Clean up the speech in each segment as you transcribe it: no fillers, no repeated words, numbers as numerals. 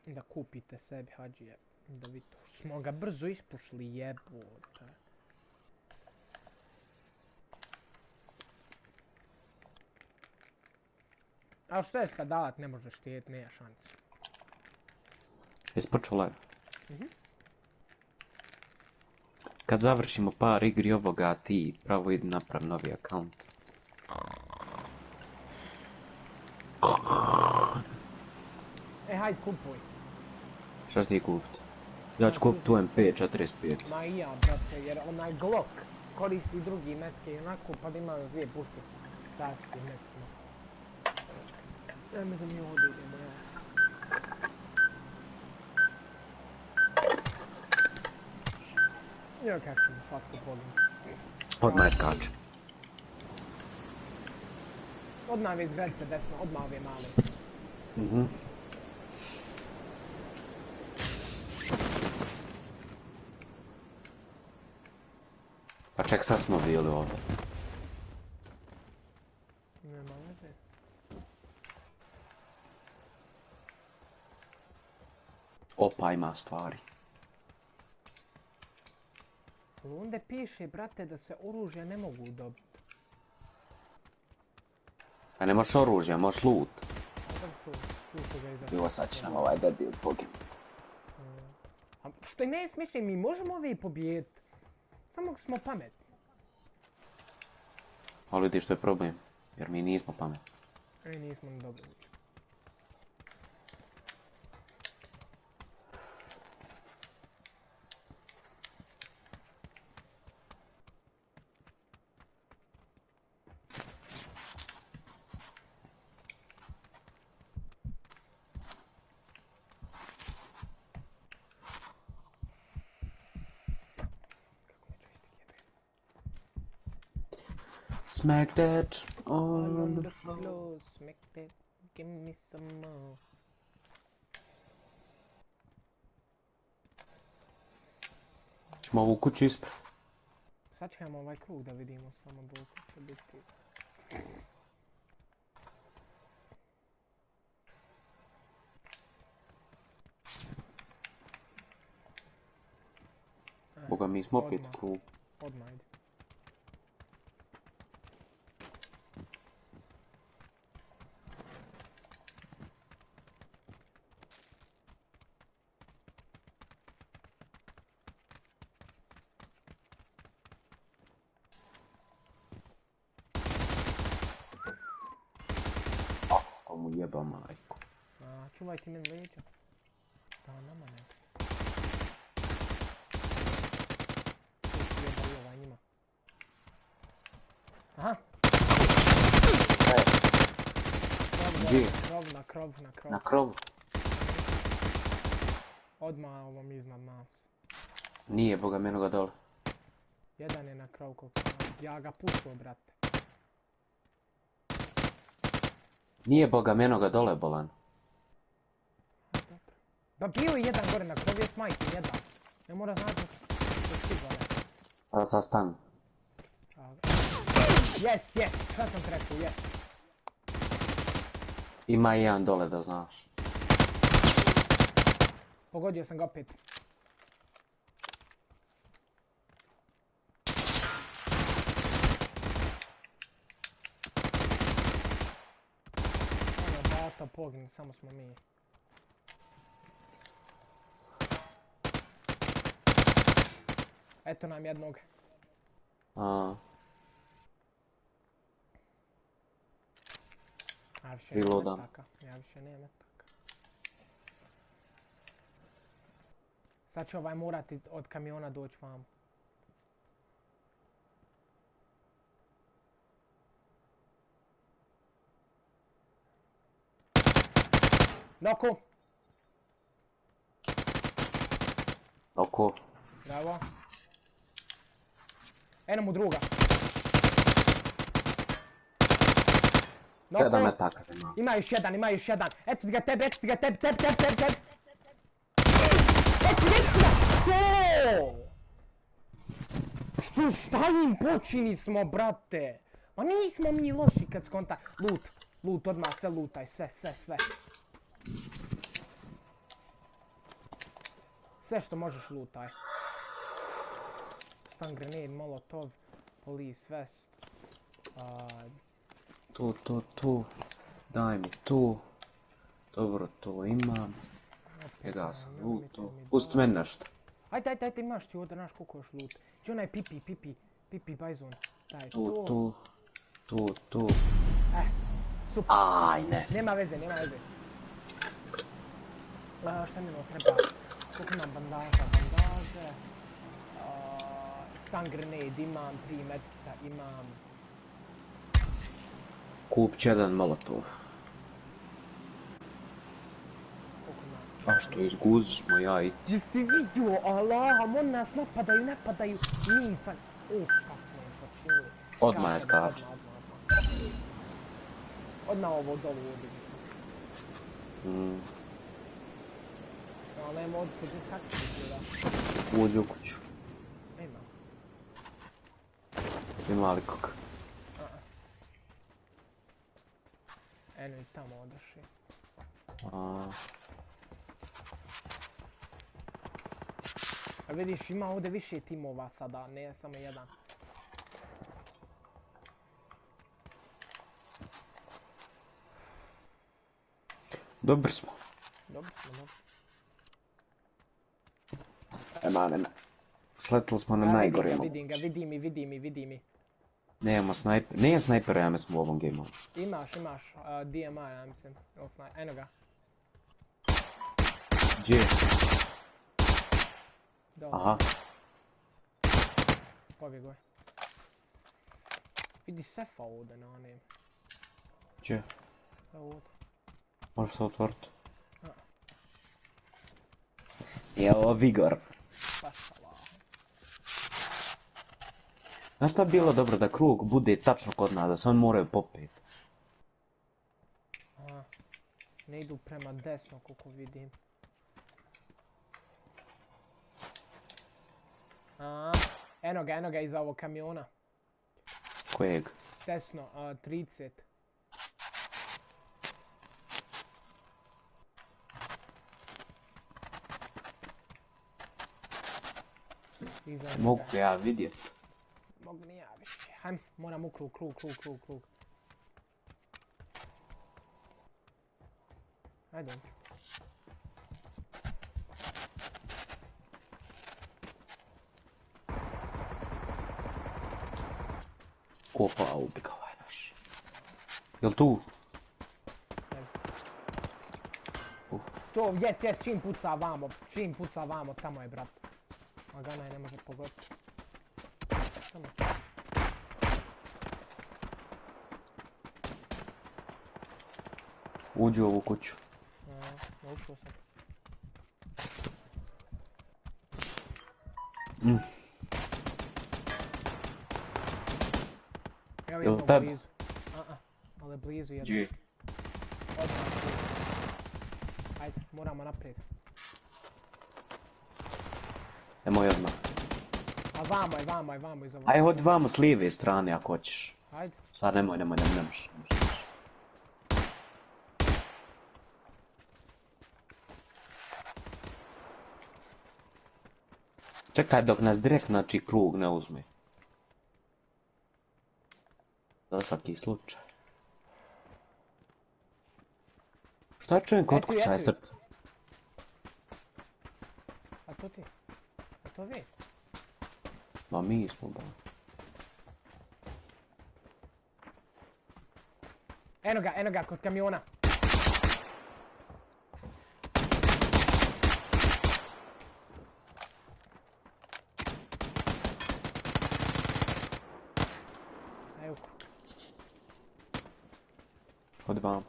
Da kupite sebi hađije. Da vi to smo ga brzo ispušli, jebote. A što je kad davat ne možeš štijet, nema šanci. Jesi počeo live? Kad završimo par igri ovoga, ti pravo idi naprav novi account. Hajde kupuj. Šta ću ti kupiti? Ja ću kupiti UMP45. Ma i ja, brate, jer onaj Glock koristi drugi metke i onako pa da ima dvije puške. Tački metkima. Ajme da mi ovdje idemo, ja. Ja kako ćemo slatko pogledati. Odmah je kač. Odmah ove izgledite desno, odmah ove male. Pa ček, sad smo bili ovdje. Nema veze. Opa, ima stvari. Onda piše, brate, da se oružja ne mogu dobiti. A ne možeš oružja, možeš loot. Evo sad će nam ovaj debil poginuti. A što je nesmišljen, mi možemo ove pobijediti. Samo smo pametni. Ali vidi što je problem, jer mi nismo pametni. Nismo ni dobro uči. Smack that on the floor. Smack that, give me some more. Ćemo ovu kuću ispred. Sad ćemo ovaj krug da vidimo samo dok će biti. Boga, mi smo opet u krugu. Odmah ide. Mu jeba majku. Čuvaj ti meni leđa. Da, nama ne. Jeba i ovaj njima. Aha! Gdje? Na krov. Na krovu? Odmah ovom iznad nas. Nije, boga, meno ga dole. Jedan je na krov kog sam. Ja ga pušao, brate. Nije, boga, meno ga dole, bolan. Ba bio je jedan gore na krovu, je smajki, jedan. Ne mora znati da si gore. Pa sad stan. Jes, šta sam ti rekao, jes. Ima i jedan dole, da znaš. Pogodio sam ga opet. Bata pogni, samo smo mi. Eto nam jednog. Ja više nema metaka. Sad će ovaj morati od kamiona doći vam. Noko! Oko. Bravo. Eno mu druga. 7 metaka. Ima još jedan. Eto ga tebi. Eto ga! Šta im počini smo, brate? Ma nismo mi loši kad skonta. Loot, odmah sve lootaj, sve. Sve što možeš lutaj. Stun grenade, molotov, police vest. Tu. Daj mi tu. Dobro, to imam. Jega sam luto. Pusti meni nešto. Ajde, imaš ti ovdje, znaš koliko još loot. Či onaj pipi bajzon. Daj, Tu. Super. Aj, ne. Nema veze. Šta mi treba? Koliko imam bandaže. Stun grenade imam, 3 medkita imam. Kup će jedan molotov. A što izguzili smo ja i... Jesi vidio, Allah, on nas napadaju. Nisam. Šta smo im počinili? Odmah je skače. Odmah ovo dolu ovdje. Ali nema ovdje se gdje sakći. Uđi u kuću. Nema. Ima li kog? Eno i tamo odaši. A vidiš, ima ovdje više timova sada, ne samo jedan. Dobri smo. Dobro. Nema. Sletili smo na najgore. Vidi mi. Nemamo snajper. Nije snajpera, ja mislim, u ovom gameu. Imaš. DMI, ja mislim. Eno ga. Gdje? Dobro. Aha. Pobjegoj. Vidi sefa ovdje na onim. Gdje? Ovdje. Može se otvoriti. Evo Vigor. Znaš šta bi bilo dobro da krug bude tačno kod nas, da se on moraju popet? Ne idu prema desno koliko vidim. Eno ga iza ovog kamiona. Kojeg? Desno, 30. Mogu ja vidjet. Mogu ni ja više. Hajde, moram u krug. Hajde. Opa, ubega ovaj naš. Jel tu? To, jes, čim puca vamo, tamo je brat. Lagana je, ne može pogoditi. Tamo. Uđi u ovu kuću. Ušao sam. Evo Jel jednog tebi? blizu. Ali je blizu jednog. Gdje? Odmah blizu. Ajde, moramo naprijed. Nemoj odmah. A vamo je iz ovog. Aj, hodi vamo s lijeve strane ako hoćeš. Ajde. Sad nemoj, ne možeš. Čekaj dok nas direkt, znači, krug ne uzme. Za svaki slučaj. Šta čujem kod kuća je srce? A to ti? A to vi? Ma mi smo ba. Eno ga, kod kamiona. Evo. Hodi vam.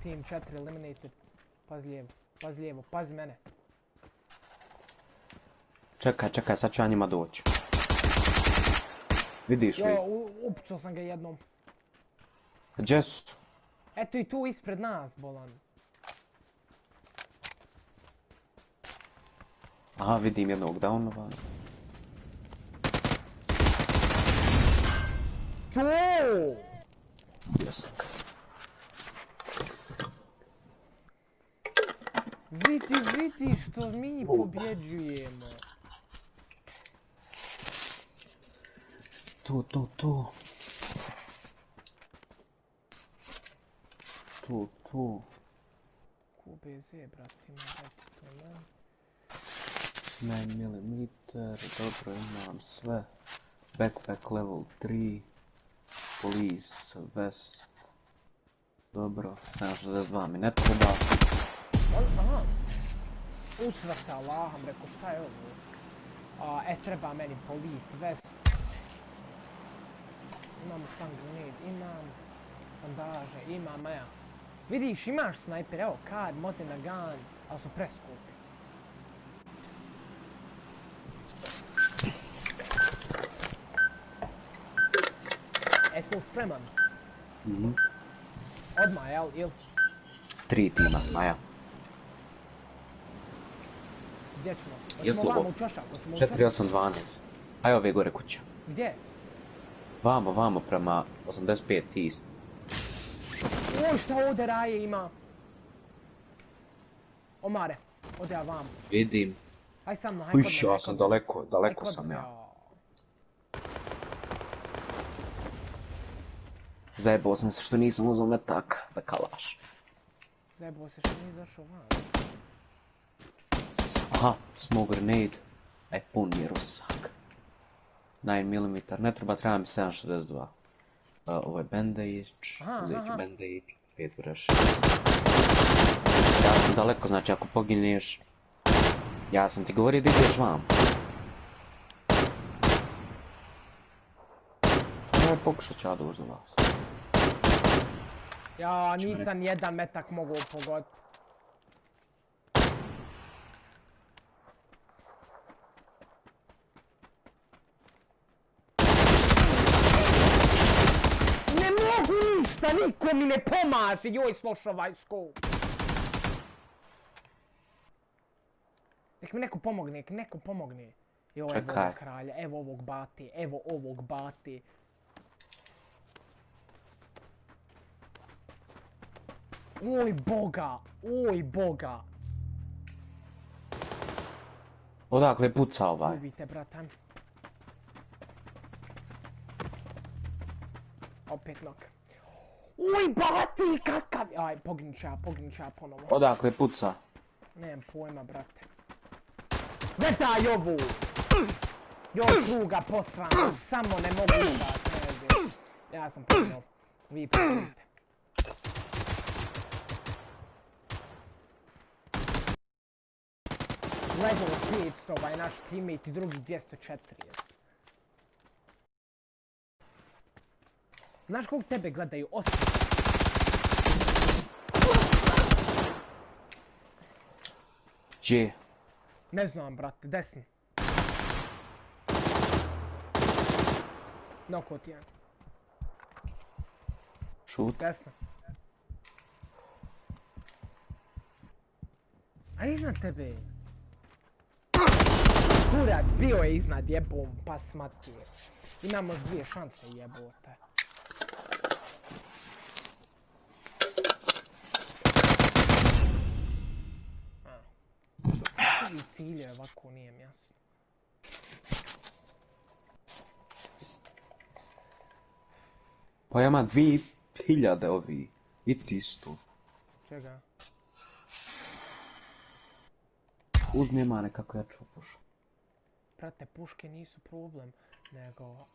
Team 4 eliminated. Pazi lijevo, pazi mene. Čekaj, sad ću ja njima doći. Vidiš li? Jo, upucao sam ga jednom. Gdje su? Eto i tu ispred nas, bolan. Aha, vidim jednog downova. Jo! Bio sam. vidi što mi pobjeđujemo. Tu. QBZ, bratima, dajte to meni. 9mm, dobro, imam sve. Backpack level 3. Police vest. Dobro, 762 mi ne treba. Aha. Usra se Allahom, reko šta je ovo? Treba meni police vest. Imam stun grenade, imam bandaže, imam ja. Vidiš, imaš snajper, evo kad, mozi na gun, ali su preskupi. Jesi li spreman? Mhm. Odmah, jel? 3 tima, Maja. Gdje ćemo? Je Hoćemo slobo. vamo u čošak, hoćemo u čošak. 4812. Aj ove gore kuća. Gdje? Vamo prema 85 east. Oj, šta ovdje raje ima? Omare, ode ja vamo. Vidim. Aj sa mnom, haj kod mene. Uš, ja sam daleko sam ja. Zajebao sam se što nisam uzao metak za kalaš. Zajebao se što nije došao van. Aha, smoke grenade. Aj, pun mi je rusak. 9mm, ne treba mi 762. Ovo je bandage, uzet bandage, 5 vreš. Ja sam daleko, znači ako pogineš, ja sam ti govorio da ideš vam. Pokušat ću ja doći do vas. Ja nisam jedan metak mogao pogoditi. Ne mogu ništa, niko mi ne pomaže, joj sloš ovaj skop. Nek mi neko pomogne, Joj, evo ovog kralja, evo ovog bate. Oj boga. Odakle puca ovaj? Ubijte, bratan. Opet knock. Oj, bati, kakav! Aj, poginut ću ja ponovo. Odakle puca? Nemam pojma, brate. Daj ovu! Joj, kruga posrana, samo ne mogu izdati, ne vidim. Ja sam poginuo. Vi poginite. Level 500, ovaj naš teammate i drugi 240. Znaš koliko tebe gledaju? 8. Gdje? Ne znam, brate, desni. Knockout jedan. Šut. Desno. A iznad tebe. Kurac, bio je iznad, jebom, pa smatije. Imamo 2 šanse, jebote. Koji cilj je ovako, nije mi jasno. Pa ja imam 2000 ovi. I ti isto. Čega? Uzmi ma nekako ja ću pušu. Prate, puške nisu problem, nego...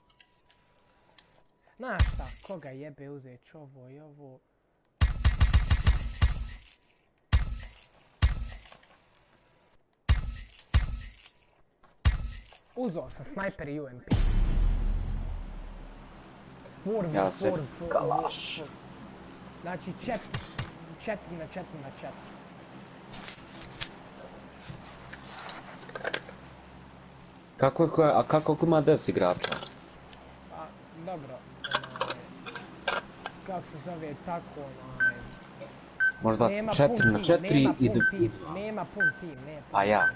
Znaš šta, koga jebe uzet ću ovo i ovo... Uzeo sam snajper i UMP. Ja se kalaš. Znači 4 na 4 na 4. Kako ima 10 igrača? Pa, dobro, kako se zove tako, Možda 4 na 4 i 2. Nema pun tim, Pa ja.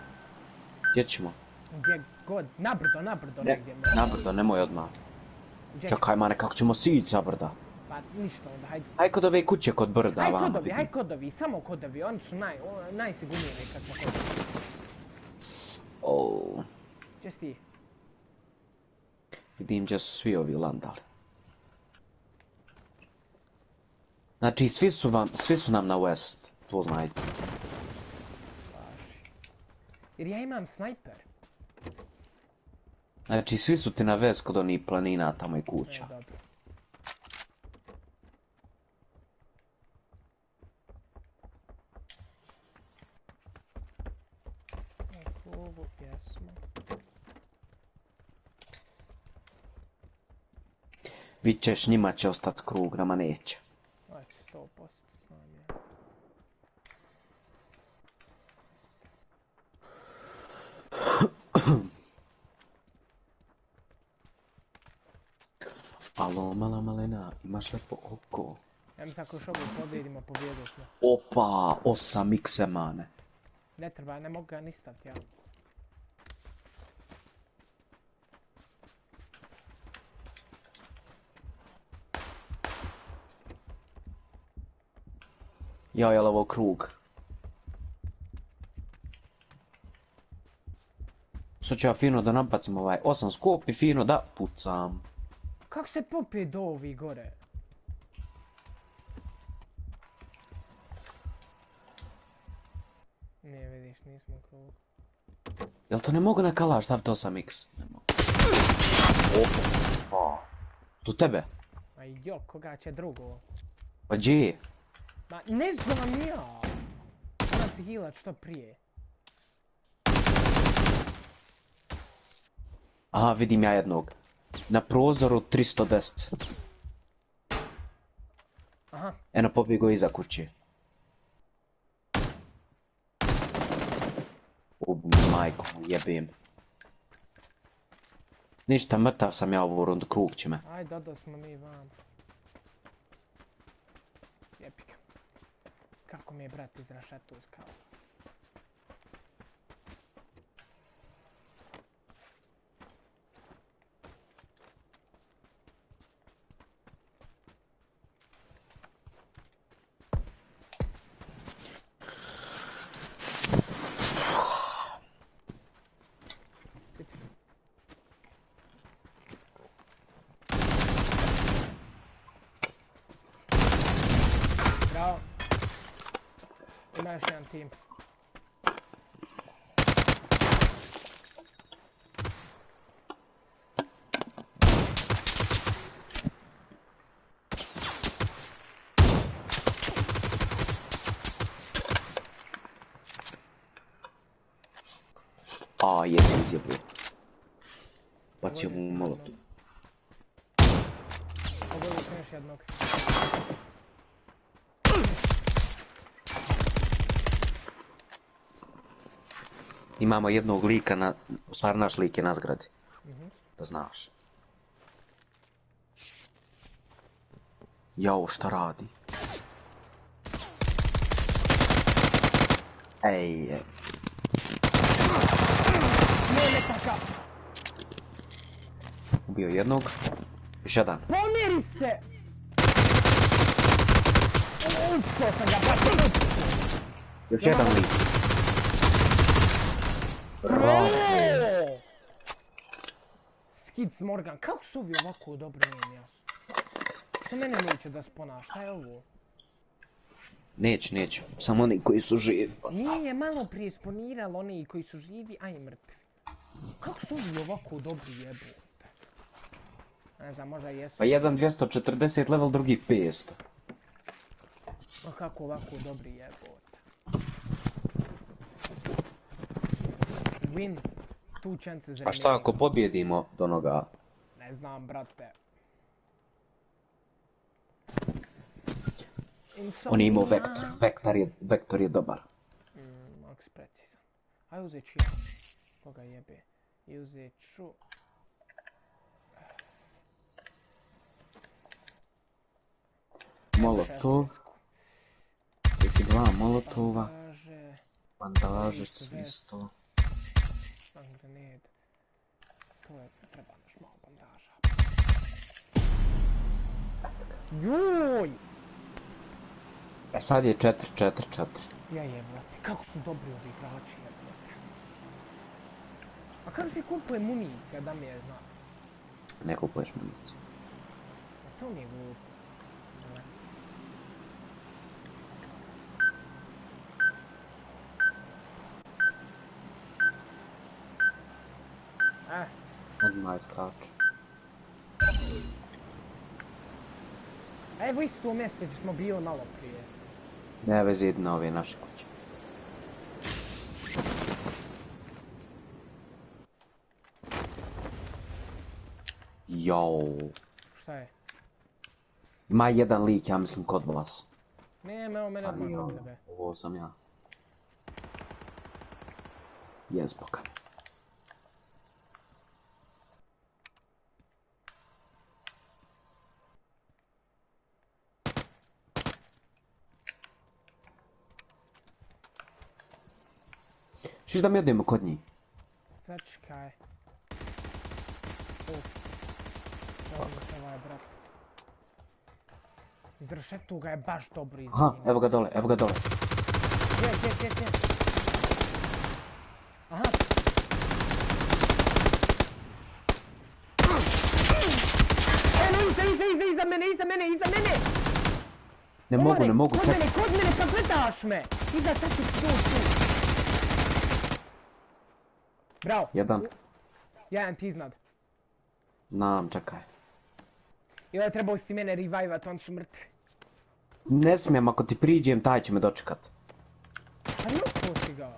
Gdje ćemo? Gdje god, nabrdo negdje. Nabrdo, nemoj odmah. Čekaj mane, kako ćemo sići za brda? Pa ništa onda, hajde. Hajde kod ove kuće kod brda, Hajde vamo kodovi, vidim. hajde kodovi, samo kodovi, oni su najsigurniji kad smo kodovi. Oh. Gdje si ti? Vidim gdje su svi ovi landali. Znači, svi su nam na west, to znajte. Jer ja imam snajper. Znači, svi su ti na west kod onih planina tamo i kuća. Dobro. Ovo jesmo. Vid ćeš, njima će ostati krug, nama neće. Ajde, 100% znam ja. Alo, mala malena, imaš lepo oko. Ja mislim ako još ovo pobjedimo, pobjedio smo. Opa, 8 x mane. Ne treba, ne mogu ga ni stati, ja. Ja, jel ovo krug? Sad ću ja fino da nabacim ovaj 8 skop i fino da pucam. Kako se popije do ovih gore? Ne vidiš, nismo u krugu. Jel to ne mogu na kalaš staviti 8x? Ne mogu. Opa. Tu tebe? A jo, koga će drugo? Pa gdje je? Ma ne znam ja! Moram se healat što prije. Aha, vidim ja jednog. Na prozoru 310. Aha. Eno pobjegao iza kuće. O majko, jebim. Ništa, mrtav sam ja ovu rundu, krug će me. Ajde, dodao smo mi vam. Jebika. Kako mi je brat izrašetao iz kao. Bravo. Ima još jedan tim. A, jesi izjebio. Bacio mu molotu. Pogodio sam još jednog. Imamo jednog lika na... U stvari naš lik je na zgradi. Da znaš. Jao, šta radi? Ej, Ne takav! ubio jednog. Još jedan. Pomjeri se! Usko sam ga bacio! Još jedan lik. Skids Morgan, kako su ovi ovako dobro, nije mi jasno. Što mene neće da spona, šta je ovo? Neće. Samo oni koji su živi. Nije malo prije sponiralo oni koji su živi, a i mrtvi. Kako su ovi ovako dobri jebote? Ne znam, možda jesu. Pa jedan 240 level, drugi 500. Ma kako ovako dobri jebote? Win, 2 chances. A šta ako pobjedimo do onoga? Ne znam, brate. On je imao vektor. Vektor je dobar. Max precizan. Aj uzet ću ja. Koga jebe. I uzet ću... Molotov. 2 molotova. Bandaže, isto. Stun grenade. To je, treba još malo bandaža. Juj! E sad je 4-4-4. Ja jebate, kako su dobri ovi igrači jebate. A kako se kupuje municija da mi je zna? Ne kupuješ municiju. A to mi je glupo. Odmah iskaču. Evo isto u mjestu gdje smo bili malo prije. Ne vezi, idi na ove naše kuće. Jou. Šta je? Ima jedan lik, ja mislim, kod vas. Nema, evo mene odmah kod tebe. Ovo sam ja. Jezboka. Šiš da mi odemo kod njih? Sačekaj. Dobro se ovaj brat. Iz rešetu ga je baš dobro izvinio. Aha, evo ga dole, evo ga dole. Gdje? Aha. Iza mene! Ne mogu, čekaj. Kod mene, kad gledaš me! Iza, sad ću tu. Bravo. Jedan ti iznad. Znam, čekaj. I ovaj trebao si mene revivat, on su mrtvi. Ne smijem, ako ti priđem, taj će me dočekat. A ljupo si ga.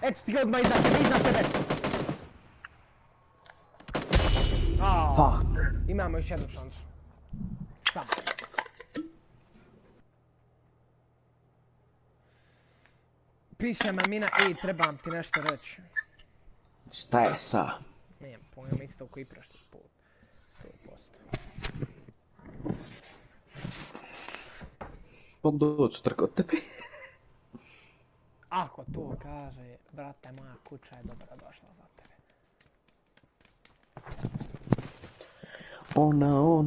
Eto ti ga odmah iznad tebe. Fuck. Imamo još jednu šansu. Samo. Piše Mamina, ej, trebam ti nešto reći. Šta je sa? Nijem pojma, isto koji prošli put. 100%. Bog doću trka od tebe. Ako to kaže, brate, moja kuća je dobro došla za tebe. Ona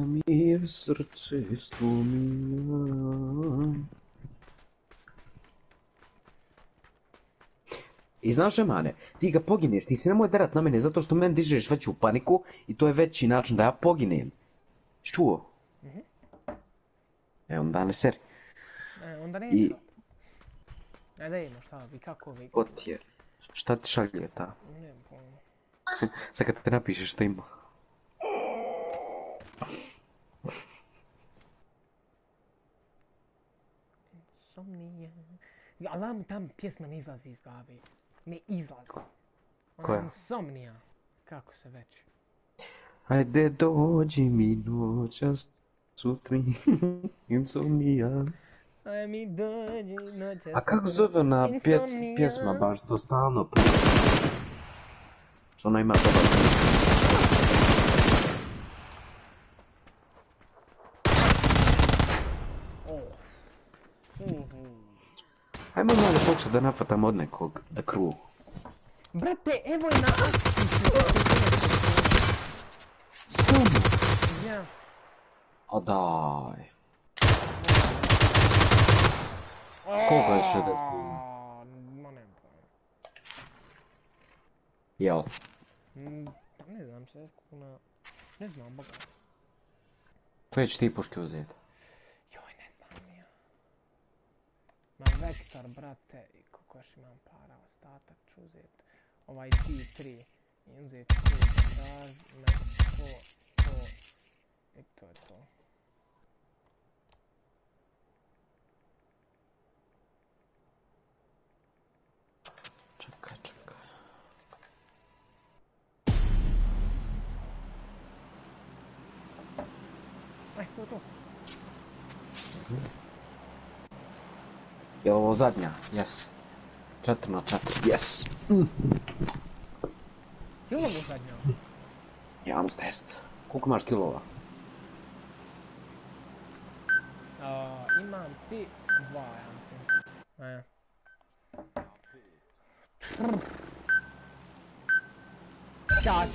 mi je srce slomila. I znaš Emane, ti ga pogineš, ti si nemoj derat na mene zato što meni dižeš veću paniku i to je veći način da ja poginem. Čuo? Onda ne seri. Onda neću. Da idemo, šta vi, kako vi? Ko ti je? Šta ti šalje ta? Nijem pojma. Sad kad te napišeš šta ima. Insomnija. Ali tam pjesma ne izlazi iz glave. Ne izlazi. Koja? Insomnija. Kako se već. Ajde dođi mi noćas sutri. Insomnija. Aj mi dođi noćas. A kako zove ona pjesma baš to stalno prije? Što ona ima dobar. Ajmo malo pokušat da napatam od nekog, da kru. Brate, evo je na akciji. Samo? Ja. O daj. Koga je 60 kuna? Ma ne pojma. Jel? Pa ne znam, 60 kuna. Ne znam, boga. Koje će ti puške uzeti? Joj, ne znam ja. Imam vektor, brate, i koliko još imam para, ostatak ću uzeti. Ovaj T3. I uzeti tu bandaz, to. I to je to. Čekaj. Aj, to. Je ovo zadnja? Jes. 4/4, jes. Je li ovo zadnja? Ja vam test. Koliko imaš kilova? Imam ti 2, ja mislim. Skać!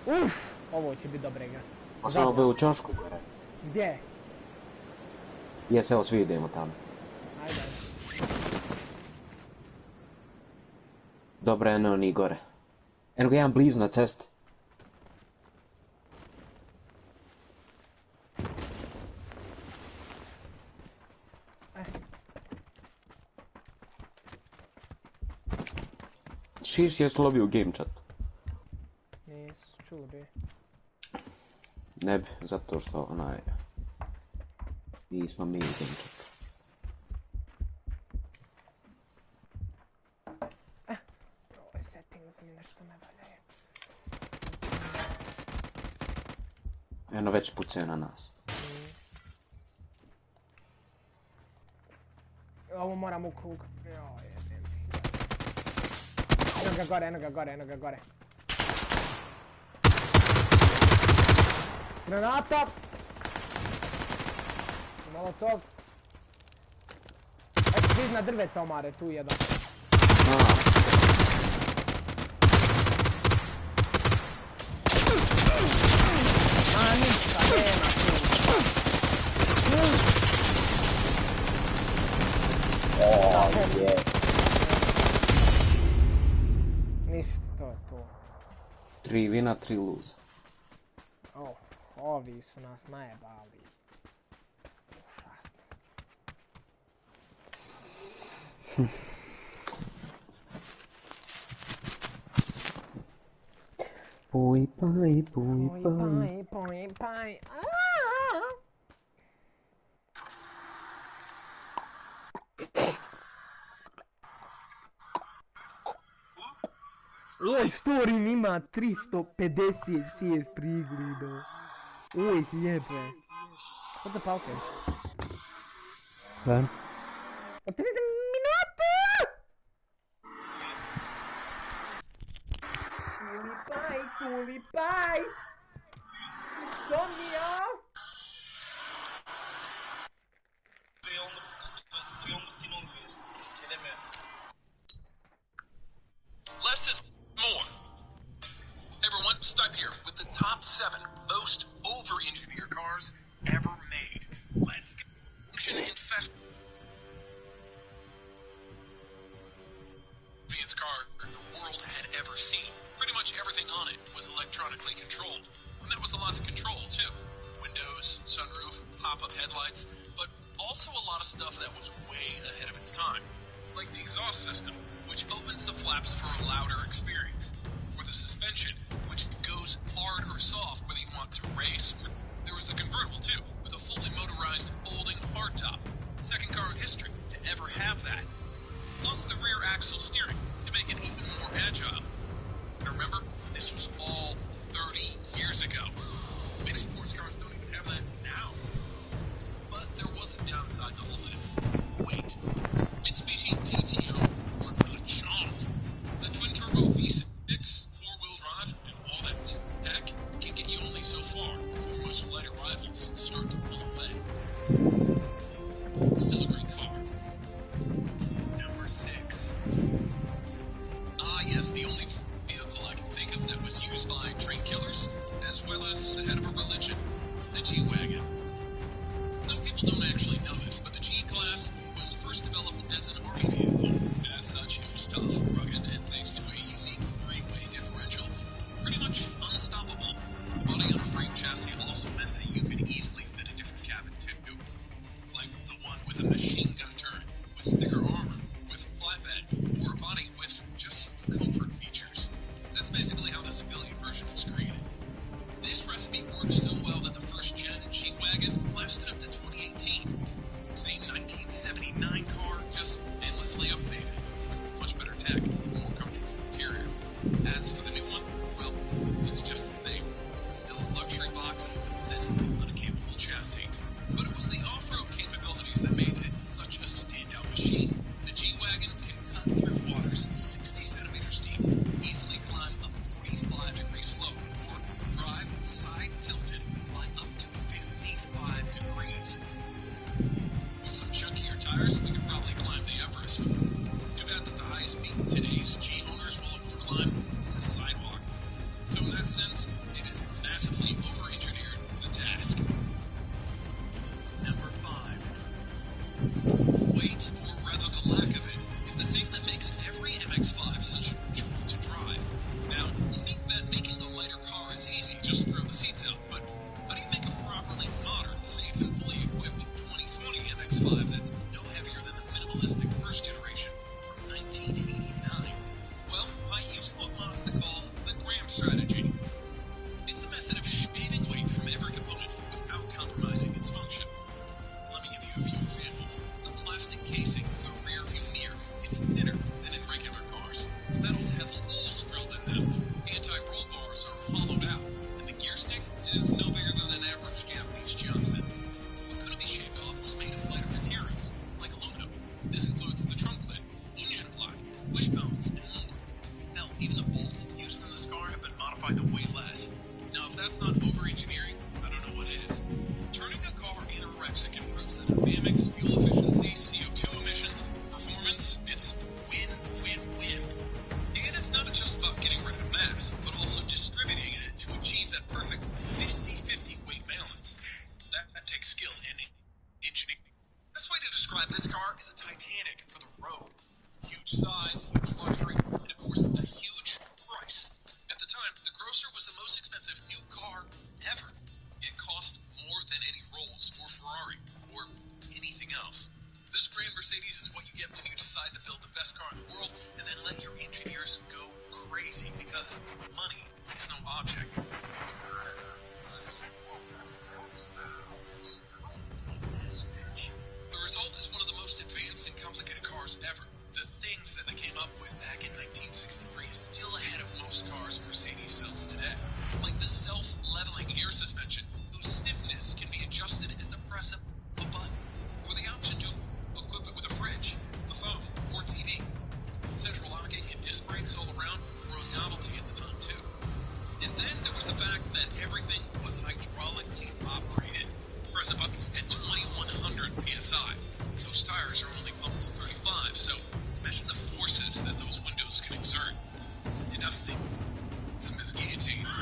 Uff! Ovo će biti dobra igra. A samo bi u čošku gore. Gdje? Jes, evo svi idemo tamo. Ajde. Dobro, eno ni gore. Eno ga jedan blizu na cesti. Šiš jesu lovio u game chat. Nisu, čulo bi. Ne bi, zato što onaj... Nismo mi u game chatu. Ovaj settings mi nešto ne valjaju. Eno već pucaju na nas. Ovo moram u krug. Joj, jebem ti. Eno ga gore, eno ga gore, eno ga gore. Granata! Malo tog. Eto ti iznad drveta omare, tu jedan. A ništa, nema tu. Ništa, to je to. 3 vina, 3 luza. Ovi su nas najebali. Užasno. Puj paj, puj paj. Poj paj. Ovaj story ima 356 prigleda. Oj, lijepe. What the palke? Da. Optimizam minutu! Tulipaj! Sonja! Less is more. Everyone, stop here with the top 7 most over-engineered cars ever made. Let's get infest. Car the world had ever seen. Pretty much everything on it was electronically controlled, and that was a lot to control too. Windows, sunroof, pop-up headlights, but also a lot of stuff that was way ahead of its time, like the exhaust system, which opens the flaps for a louder experience, or the suspension, which goes hard or soft whether you want to race. There was a convertible too, with a fully motorized folding hardtop. Second car in history to ever have that. Plus the rear axle steering to make it even more agile. And remember, this was all 30 years ago. Many sports cars don't even have that now. But there was a downside to all this. Wait. Mitsubishi DTO was a chunk. The twin-turbo V6, four-wheel drive, and all that tech can get you only so far before much lighter rivals start to pull away. Still a great car. Number 6. Yes, the only vehicle I can think of that was used by train killers, as well as the head of a religion, the G-Wagon. Some people don't actually know this, but the G-Class was first developed as an army vehicle. As such, it was tough, rugged, and thanks to a unique 3-way differential, pretty much unstoppable. The body on a frame chassis also meant that you could easily fit a different cabin too, like the one with a machine gun turret, with thicker armor, with flatbed, or a body with just comfort features. That's basically how the civilian version was created. This recipe worked so well that the first-gen G-Wagon lasted up to 2018. Same 1979 car, just endlessly updated, with much better tech, more comfortable interior. As for the new one, well, it's just the same. It's still a luxury box, sitting on a capable chassis. But it was the off-road capabilities that made it such a standout machine. The G-Wagon can cut through waters 60 centimeters deep, easily climb a 45-degree slope, or drive side-tilted by up to 55 degrees. With some chunkier tires, we could probably climb the Everest. Dynamics, fuel efficiency, CO2 emissions, performance, it's win, win, win. And it's not just about getting rid of mass, but also distributing it to achieve that perfect 50-50 weight balance. That takes skill and engineering. The best way to describe this car is a Titanic for the road. Huge size, huge luxury, and of course, a huge price. At the time, the Grosser was the most expensive new car ever. It cost more than any Rolls or Ferrari or anything else. This brand Mercedes is what you get when you decide to build the best car in the world and then let your engineers go crazy because money is no object. The result is one of the most advanced and complicated cars ever. The things that they came up with back in 1963 is still ahead of most cars Mercedes sells today. Like the self-leveling air suspension, whose stiffness can be adjusted at the press of a button, or the option to equip it with a fridge, a phone, or TV. Central locking and disc brakes all around were a novelty at the time too. And then there was the fact that everything was hydraulically operated. Press a button at 2100 psi. Those tires are only pumped to 35, so imagine the forces that those windows can exert. Enough to them as guillotines.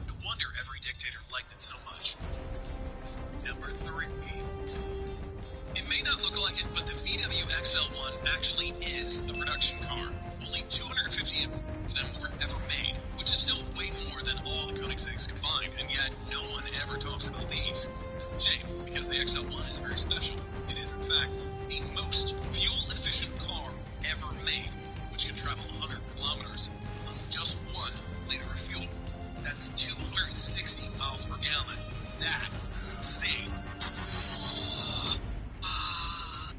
No wonder every dictator liked it so much. Number 3. It may not look like it, but the VW XL1 actually is a production car. Only 250 of them were ever made, which is still way more than all the Koenigsegg's combined, and yet no one ever talks about these. Shame, because the XL1 is very special. It is, in fact, the most fuel-efficient car ever made, which can travel 100 kilometers on just 1 liter of fuel. That's 260 miles per gallon. That is insane.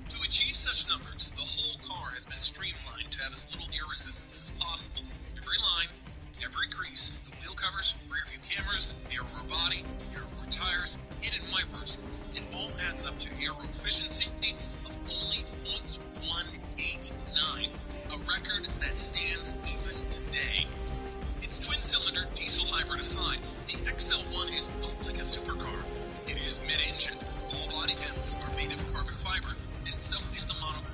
To achieve such numbers, the whole car has been streamlined to have as little air resistance as possible. Every line, every crease, the wheel covers, rear view cameras, narrower body, narrower tires, hidden wipers, it all adds up to aero efficiency of only 0.189, a record that stands even today. Its twin-cylinder diesel hybrid aside, the XL1 is built like a supercar. It is mid-engine. All body panels are made of carbon fiber, and so is the monocoque.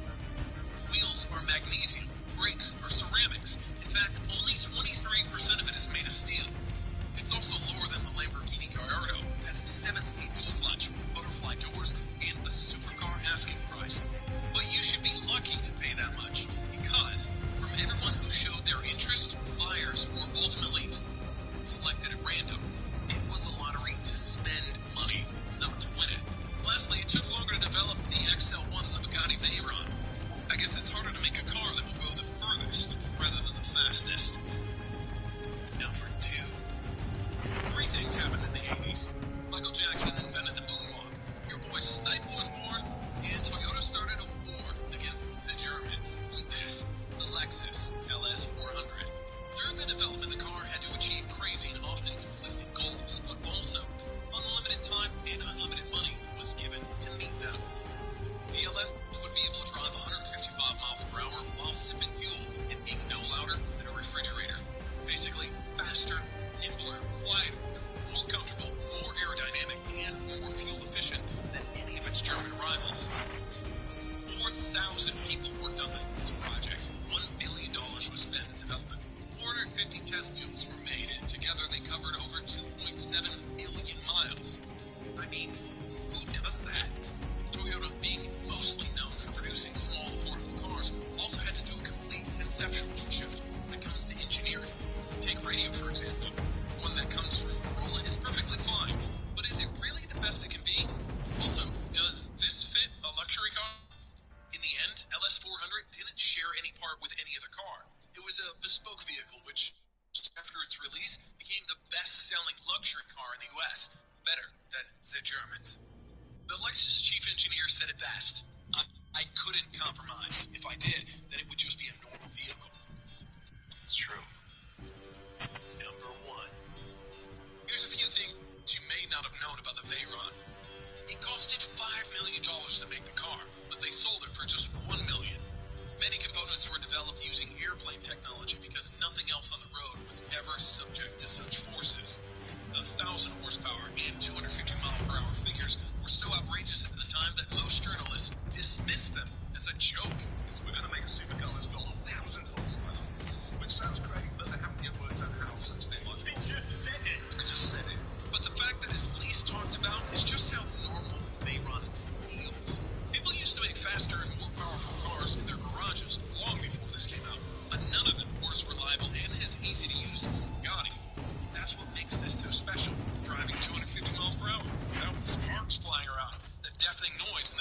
Wheels are magnesium. Brakes are ceramics. In fact, only 23% of it is made of steel. It's also lower than the Lamborghini Gallardo, has 7-speed dual clutch, butterfly doors, and a supercar asking price. But you should be lucky to pay that much, because from everyone who showed their interest, buyers were ultimately selected at random. It was a lottery to spend money, not to win it. Lastly, it took longer to develop the XL1 than the Bugatti Veyron. I guess it's harder to make a car that will go the furthest rather than the fastest. Number 2. 3 things happened in the 80s. Michael Jackson invented the moonwalk. Your boy Stipe was born, and Toyota started a war against the Germans with this, the Lexus LS400. During the development, the car had to achieve crazy and often conflicting goals, but also unlimited time and unlimited money was given to meet them. The LS would be able to drive 155 miles per hour while sipping fuel and being no louder than a refrigerator. Basically, faster, nimbler, quieter, more comfortable, more aerodynamic, and more fuel efficient than any of its German rivals. 4,000 people worked on this project. $1 billion was spent in development. 450 test mules were made, and together they covered over 2.7 million miles. I mean, who does that? Toyota, being mostly known for producing small, affordable cars, also had to do a complete conceptual shift when it comes to engineering. Take radio, for example. One that comes from Corolla is perfectly fine, but is it really the best it can be? Also, does this fit a luxury car? In the end, LS400 didn't share any part with any other car. It was a bespoke vehicle which, after its release, became the best-selling luxury car in the US, better than the Germans. The Lexus chief engineer said it best. I couldn't compromise. If I did, then it would just be a normal vehicle. It's true. Number 1. Here's a few things you may not have known about the Veyron. It costed $5 million to make the car, but they sold it for just $1 million. Many components were developed using airplane technology because nothing else on the road was ever subject to such forces. 1,000 horsepower and 250 mile per hour figures were so outrageous at the time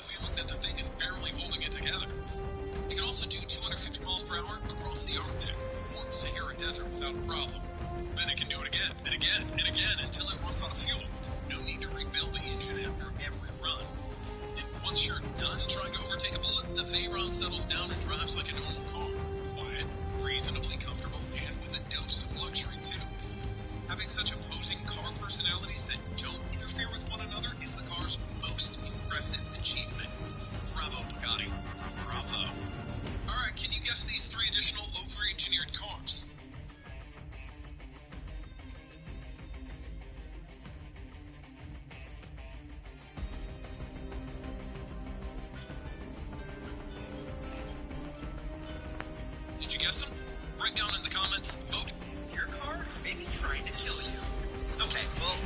the feeling that the thing is barely holding it together. It can also do 250 miles per hour across the Arctic or Sahara Desert without a problem. Then it can do it again and again and again until it runs out of fuel. No need to rebuild the engine after every run. And once you're done trying to overtake a bullet, the Veyron settles down and drives like a normal car. Quiet, reasonably comfortable, and with a dose of luxury too. Having such opposing car personalities that don't interfere with one another is the car's most impressive achievement. Bravo, Bugatti. Bravo. Alright, can you guess these 3 additional over-engineered cars? Did you guess them? Write down in the comments, vote. Your car may be trying to kill you. Okay, well,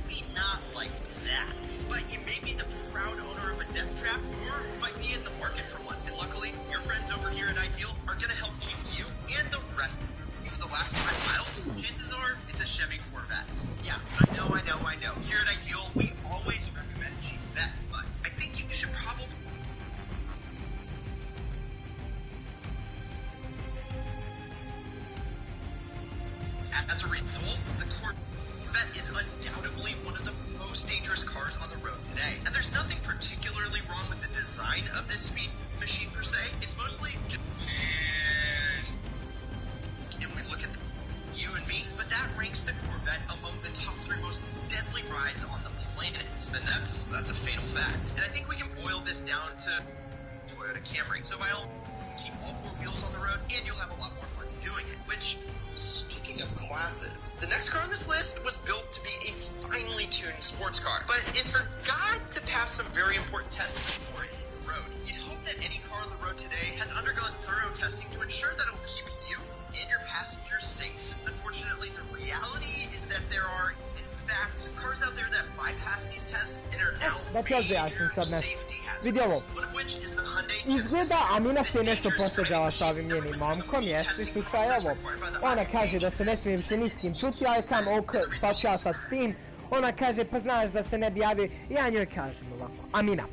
maybe not like that. But you may be the proud owner of a death trap, or you might be in the market for one. And luckily, your friends over here at Ideal are gonna help keep you and the rest for the last 5 miles. Chances are, it's a Chevy Corvette. Yeah, I know. Here at Ideal, we always recommend cheap vets, but I think you should probably... As a result, the Corvette is undoubtedly one of the most dangerous cars on the road today. And there's nothing particularly wrong with the design of this speed machine per se. It's mostly just... And we look at you and me, but that ranks the Corvette among the top 3 most deadly rides on the planet. And that's a fatal fact. And I think we can boil this down to Toyota Camry. So by all, keep all 4 wheels on the road, and you'll have a lot more fun doing it. Which, speaking of classes, the next car on this list was built to be a finely tuned sports car, but it forgot to pass some very important tests before it hit the road. You'd hope that any car on the road today has undergone thorough testing to ensure that it'll keep you and your passengers safe. Unfortunately, the reality is that there are, in fact, cars out there that bypass these tests and are now major safety hazards. One of which is the Hyundai Genesis Izgleda, Coupe. Amina This se nešto dangerous posveđala sa ovim driving njenim machine momkom, never jeste, testing slušaj process ovo. required by the Ona IAA. kaže da se ne smijem više ni s kim čuti, ja joj kažem, ok, šta ću ja sad s tim? Ona kaže, pa znaš da se ne bi javio. Ja njoj kažem ovako, Amina,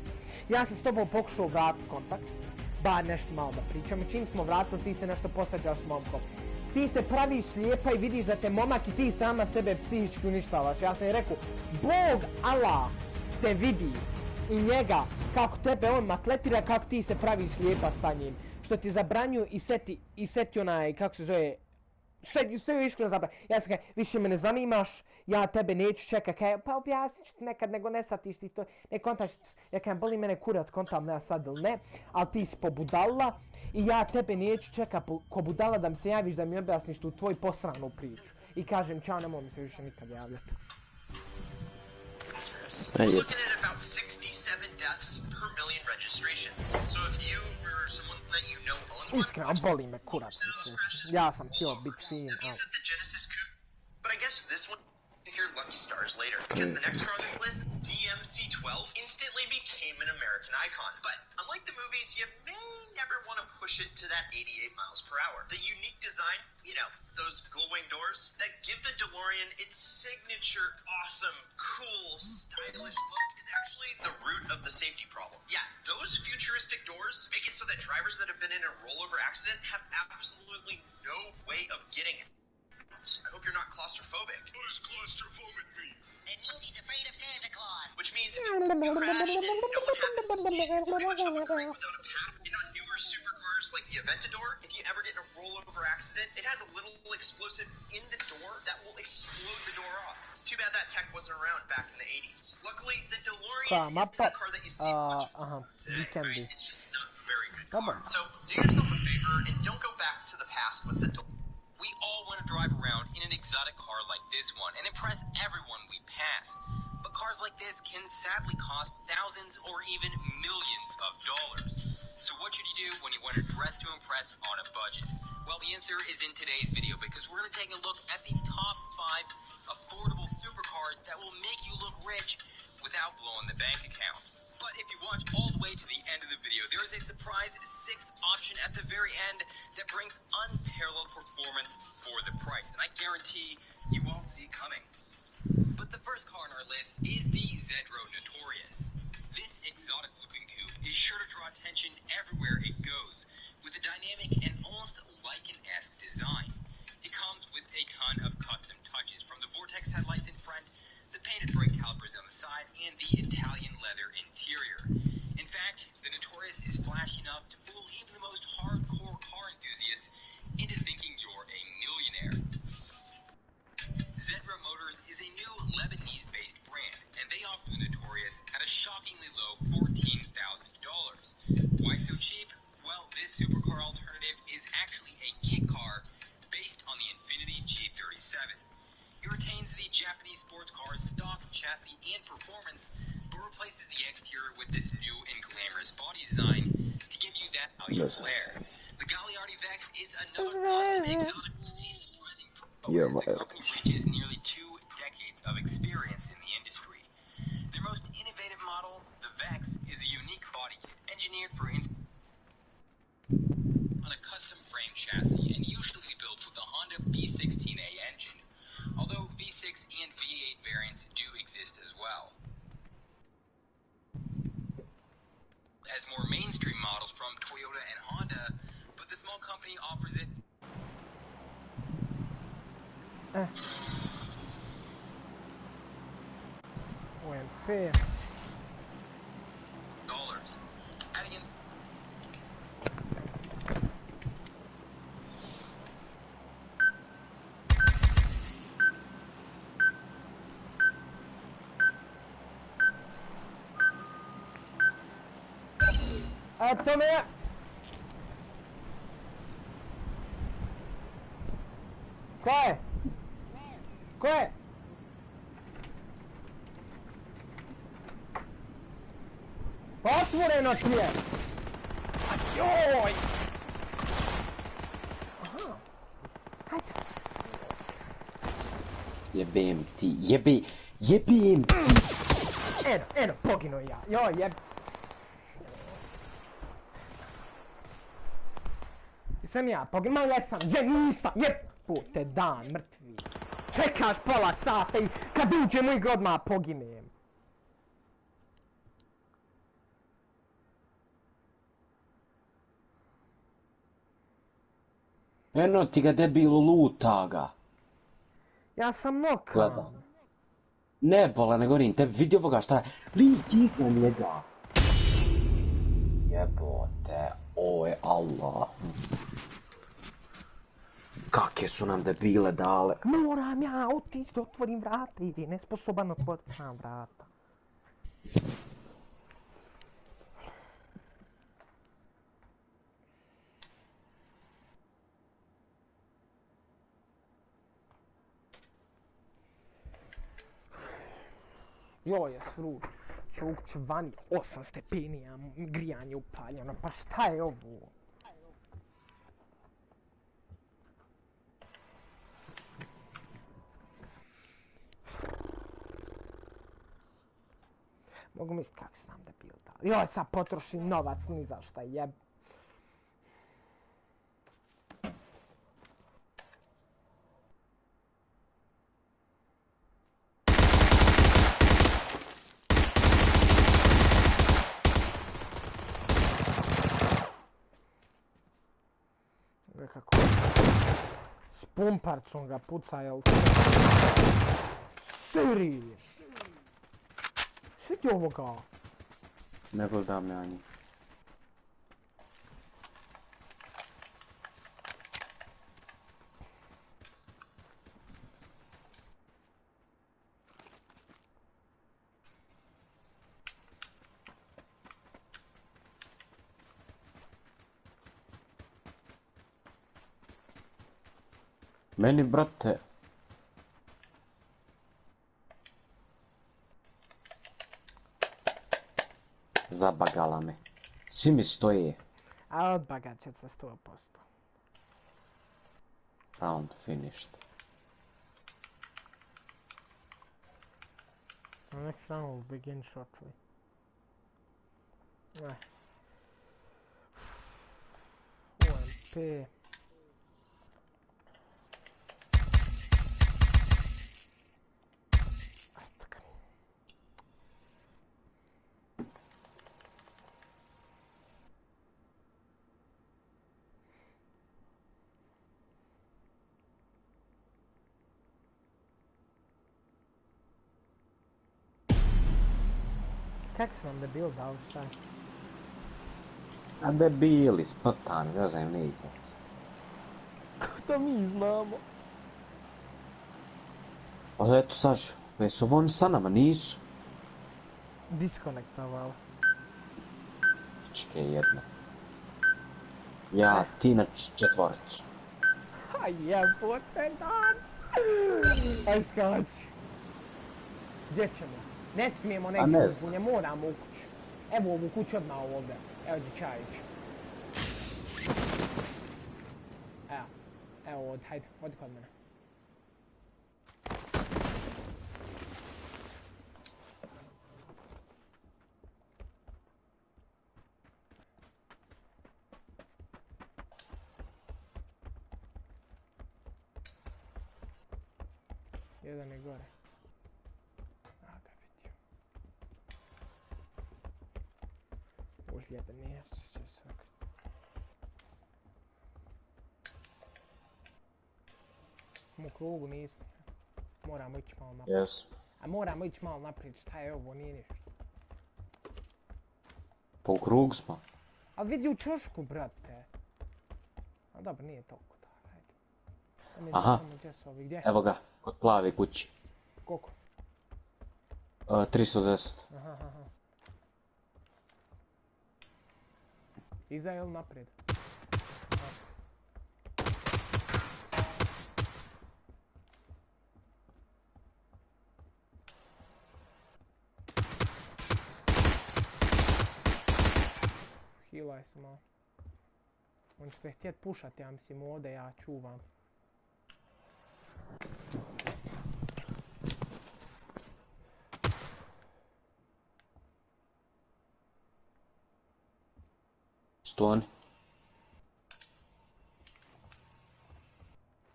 ja sam s tobom pokušao vratiti kontakt, bar nešto malo da pričamo, čim smo vratili ti se nešto posvađaš s momkom. Ti se praviš slijepa i vidiš da te momak i ti sama sebe psihički uništavaš. Ja sam joj rekao, Bog Allah te vidi i njega, kako tebe on makletira, kako ti se praviš lijepa sa njim. Što ti zabranju i seti onaj, kako se zove, sve joj iskreno zabranju. Ja sam kaj, više me ne zanimaš, ja tebe neću čekati, kaj, pa objasnit ću ti nekad, nego ne satiš ti to, ne kontaš, ja kaj, boli mene kurac, kontam ne sad ili ne, ali ti si pobudala i ja tebe neću čekati ko budala da mi se javiš da mi objasniš tu tvoju posranu priču. I kažem, čao, nemoj mi se više nikad javljati. We're looking at about 67 deaths per million registrations. So if you or someone that you know owns one, Iskreno, boli me kurac. Ja sam htio biti fin, that means that the Genesis Coupe. But I guess this one your lucky stars later, because the next car on this list, DMC-12, instantly became an American icon. But unlike the movies, you may never want to push it to that 88 miles per hour. The unique design, you know, those gull-wing doors that give the DeLorean its signature, awesome, cool, stylish look is actually the root of the safety problem. Yeah, those futuristic doors make it so that drivers that have been in a rollover accident have absolutely no way of getting it. I hope you're not claustrophobic. What does claustrophobic mean? It means he's afraid of Santa Claus. Which means if you crash and no one happens to see it, you pretty much have a creek without a path. And on newer supercars like the Aventador, if you ever get in a rollover accident, it has a little explosive in the door that will explode the door off. It's too bad that tech wasn't around back in the 80s. Luckily, the DeLorean is the car that you see much today, right? It's just not a very good car. So do yourself a favor and don't go back to the past with the DeLorean. We all want to drive around in an exotic car like this one and impress everyone we pass. But cars like this can sadly cost thousands or even millions of dollars. So what should you do when you want to dress to impress on a budget? Well, the answer is in today's video because we're going to take a look at the top 5 affordable supercars that will make you look rich without blowing the bank account. But if you watch all the way to the end of the video, there is a surprise 6th option at the very end that brings unparalleled performance for the price. And I guarantee you won't see it coming. But the first car on our list is the Zedro Notorious. This exotic looking coupe Listen. The Gagliardi Vex is another custom exotic surprising product. Yeah, The company reaches nearly 2 decades of experience in the industry. Their most innovative model, the Vex, is a unique body kit engineered for on a custom frame chassis and usually built with the Honda V16A engine, although V6 and V8 variants do exist as well. As more mainstream models from Toyota and Honda, but the small company offers it UMP. dollars. Adding in Eto me! Ko je? Ko je? Otvoreno ti je! Joj! Aha. Hajde. Jebem ti, jebem ti! Eno, poginuo ja. Joj, Jesam ja poginuo, jesam, gdje nisam, jebute dan, mrtvi. Čekaš pola sata i kad uđem u igru odmah poginem. Eno ti ga debilu, luta ga. Ja sam nokan. Gleda. Ne bola, ne govorim, te vidi ovoga šta je. Vidi iza njega. Jebote, o je Allah. Kakve su nam debile dale. Moram ja otići da otvorim vrata, ili nesposoban otvoriti sam vrata. Joj, je sruč. Čuć vani 8 stepenija, grijanje upaljeno, pa šta je ovo? Mogu misliti kako se nam debil dali. Joj, sad potrošim novac ni za šta, jeb. Kako? S pumparcom ga puca, jel? Siri! Svidi ovoga! Ne gledam ja njih. Meni, brate... Zabagala me. Svi mi stoje. A odbagat će se 100%. Round finished. Next round will begin shortly. UMP. Kak su vam debil dao, šta je? A debili, spotani, ne znam nikad. To mi znamo. A eto sad, već su oni sa nama, nisu. Diskonektovao. Čekaj jedna. Ja, ti na četvoricu. Ha jebote dan! Aj skači. Gdje ćemo? Ne smijemo negdje, ne moramo u kuću. Evo ovu kuću odmah ovdje. Evo Đećajić. Evo, hajde, odi kod mene. Jedan je gore. A ga vidio. Užljeben je, će sakriti. U krugu nismo. Moramo ići malo naprijed. Jes. A moramo ići malo naprijed, šta je ovo, nije ništa. Pa u krug smo. A vidi u čošku, brate. A dobro, nije toliko da, hajde. Aha. Gdje? Evo ga, kod plave kući. Koliko? 310. Aha. Iza ili naprijed? Healaj se malo. On će te htjet pušati, ja mislim ovdje, ja čuvam. Stoni.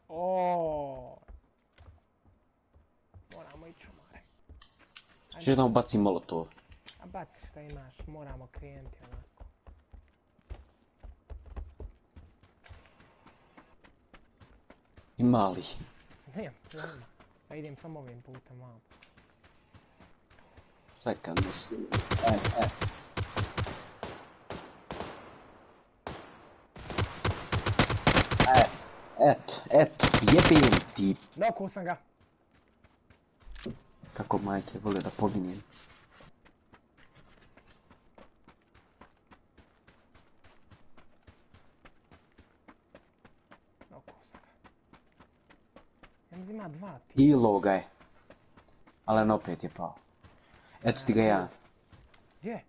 Oooo. Moramo ići umare. Što jedan baci molotov? A baci šta imaš, moramo krenuti onako. Ima li? Nijem, nema. Pa idem samo ovim putem malo. Sad kad mislim. Eto, jebim ti. Nokao sam ga. Kako majke vole da poginjem. Nokao sam ga. Ja mislim ima dva ti. Hilo ga je. Ali opet je pao. Eto ti ga ja. Gdje?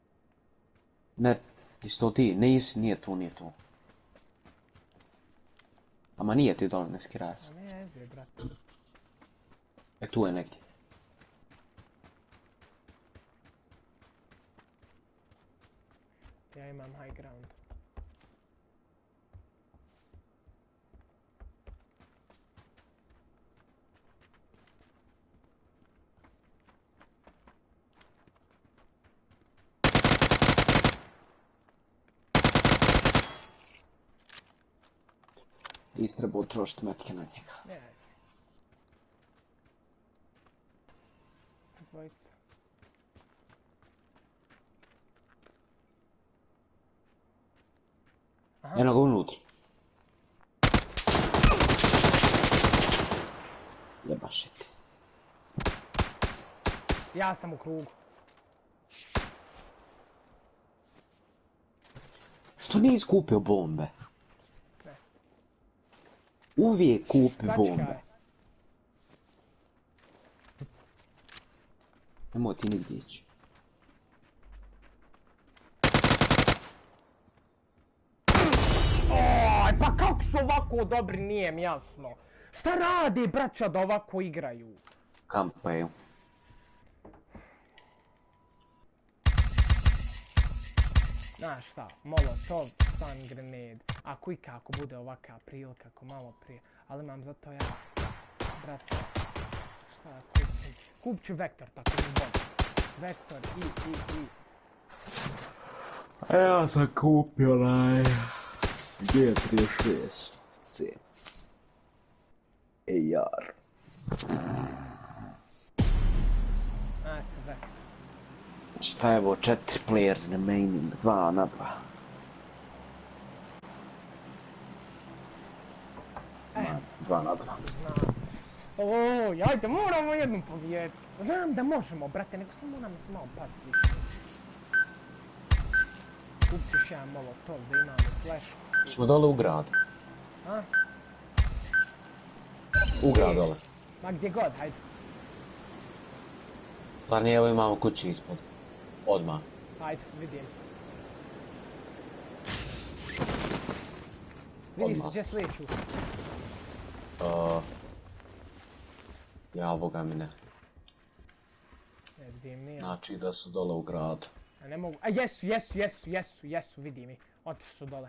Ne, isto ti, nije tu. Ama nije ti dole, ne skiraj se. A ne, jezde, brate. E tu je negdje. Ja imam high ground. Trebao trošiti metke na njega. Ne, ajde. Dvojica. Aha. Eno ga unutra. Jebaš ti. Ja sam u krugu. Što nije iskupio bombe? Uvijek kupi bombe. Nemoj ti nigdje ići. Oj, pa kako su ovako dobri, nije mi jasno. Šta radi braća da ovako igraju? Kampaju. Znaš šta, molotov, stun grenade. Ako i kako bude ovaka prilika, ako malo prije. Ali imam zato ja, brate, šta kupim? Kupit ću vektor, tako mi bolje. Vektor, i. A ja sam kupio onaj... G36 C. AR. Ajde, vektor. Šta je ovo, 4 players remaining, 2 na 2. 2 na 2. Oj, ajde, moramo jednom pobijediti. Znam da možemo, brate, nego samo nam se malo pati. Kupit ćeš jedan molotov da imamo flash. Ćemo dole u grad. A? U grad dole. Ma gdje god, hajde. Pa nije, evo imamo kući ispod. Odmah. Hajde, vidim. Vidiš gdje slijeću? Ja, ovoga mi ne. Ne vidim, nije. Znači da su dole u gradu. A ne mogu, a jesu, vidi mi. Otišli su dole.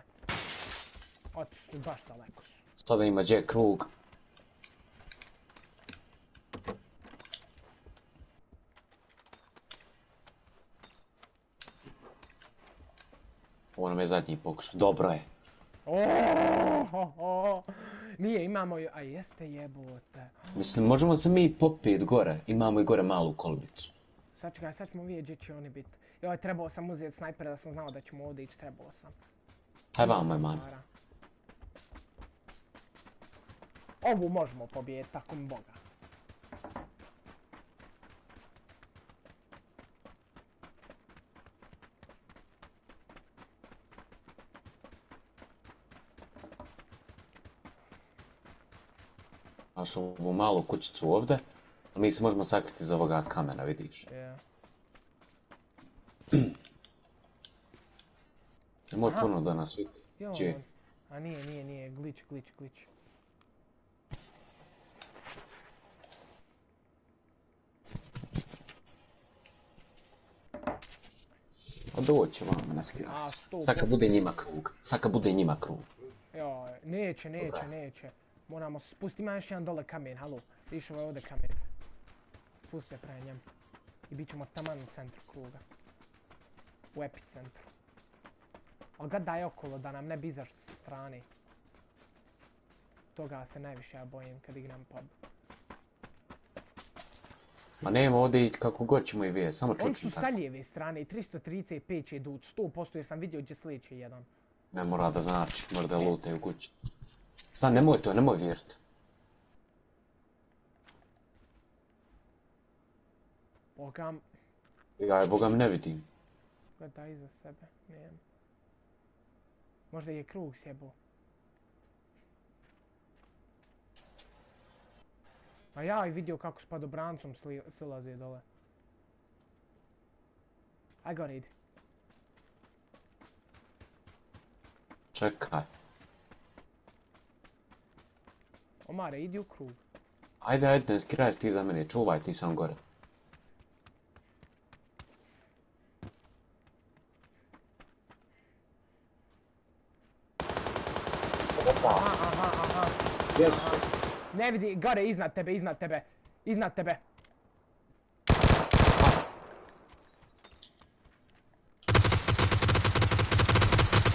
Otišli baš daleko su. Sada ima gdje krug. Ovo nam je zadnji pokušaj. Dobro je. Nije, imamo ju, a jeste jebote. Mislim, možemo se mi popet gore. Imamo i gore malu kolbicu. Sad ćemo vidjeti gdje će oni biti. Joj, trebao sam uzeti snajpera da sam znao da ćemo ovdje ići, trebao sam. Haj vamo je man. Ovu možemo pobijediti, tako mi Boga. Znaš ovu malu kućicu ovdje, a mi se možemo sakriti iz ovoga kamena, vidiš? Nemoj puno da nas vidi. Gdje? A nije, glitch. A doći vam na skirac. Sad kad bude njima krug. Joj, neće. Moramo spustiti, ima još jedan dole kamen, halo. Viš ovo je ovdje kamen. Spusti se prema njemu. I bit ćemo taman u centru kruga. U epicentru. Ali ga daj okolo da nam ne bi izašli sa strane. Toga se najviše ja bojim kad igram Pub. Ma nema ovdje kako god ćemo i vidjeti, samo čučim tako. Oni su sa lijeve strane i 335 će idući 100% jer sam vidio gdje slijeće jedan. Ne mora da znači, možda lutaju kući. Stan, nemoj vjeriti. Bogam. Ja je Bogam ne vidim. Gledaj iza sebe, nijem. Možda je krug sjebo. A ja i vidio kako s padobrancom silaze dole. Aj gore idi. Čekaj. Omare, idi u krug. Ajde, ne skiraj ti za mene, čuvaj ti sam gore. Aha. Gdje su? Ne vidi, gore, iznad tebe.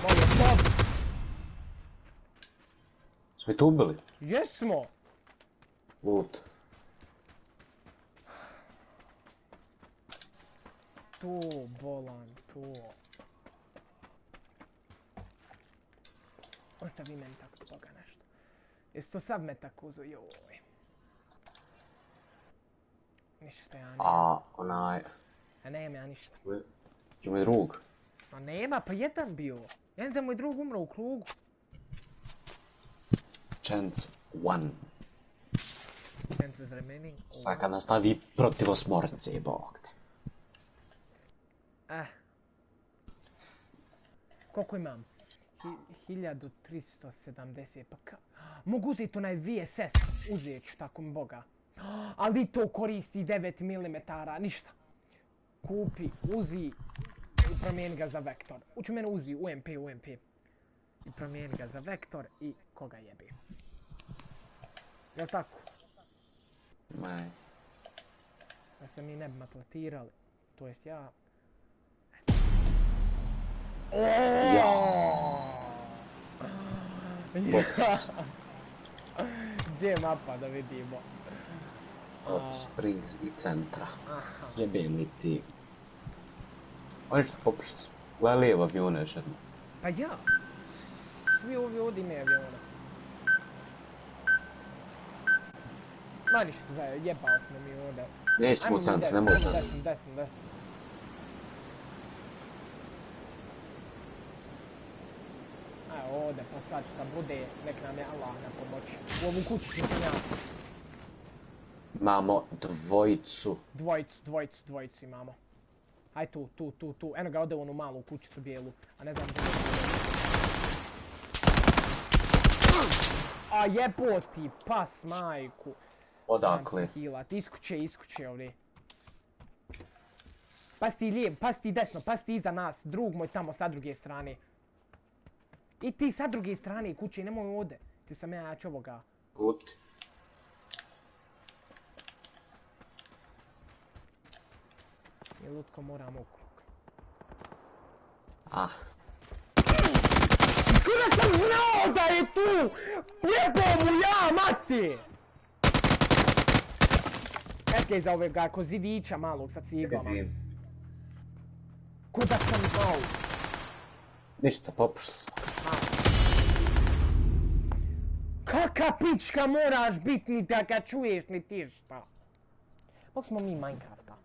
Molim, stop! Smo i tu ubili? Jesmo! Loot. To, bolan, to. Ostavi meni tako toga nešto. Jesi to sad metak uzo, joj. Ništa ja nema. A, onaj... A nema ja ništa. Ču mi drug? A nema, pa jedan bio. Ja znam da moj drug umro u krugu. Chance 1. Chances remaining. Sad kad nastavi protiv osmorce, bog te. Koliko imam? 1370, pa ka... Mogu uzeti onaj VSS, uzet ću tako mi Boga. Ali to koristi 9 mm, ništa. Kupi, uzi i promijeni ga za vektor. Uči mene uzi, UMP. I promijeni ga za vektor i koga jebi. Jel' tako? Ne. Da se mi ne bi matlatirali, to jest ja. Gdje je mapa da vidimo? Od Springs i centra. Jebem li ti. Oni što popušti. Gledaj lijevo avione još jedno. Pa ja. Svi ovdje imaju avione. Ma ništa, jebao smo mi ovdje. Nećemo u centru, nemoj u centru. Desno. Evo ovdje, pa sad šta bude, nek nam je Allah na pomoći. U ovu kućicu sam ja. Imamo dvojicu. Dvojicu imamo. Aj tu. Eno ga ode u onu malu kućicu bijelu, a ne znam gdje je. A jeboti, pas majku. Odakle? Iskuće ovdje. Pas ti lijev, pas ti desno, pas ti iza nas, drug moj tamo sa druge strane. I ti sa druge strane kuće, nemoj ovdje. Ti sam ja jač ovoga. Gut. I lutko moram okrug. Ah. Kuda sam znao da je tu! Jebo mu ja, mati! Etkej za ovega ko zidića malog sa ciglama. Kuda sam znao? Ništa, popušao sam. Kaka pička moraš bit ni da ga čuješ ni ti šta? Bok smo mi Minecrafta.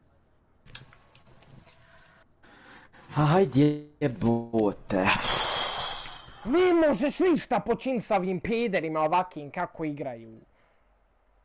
Ajde jebote. Ne možeš ništa počin s ovim pederima ovakim kako igraju.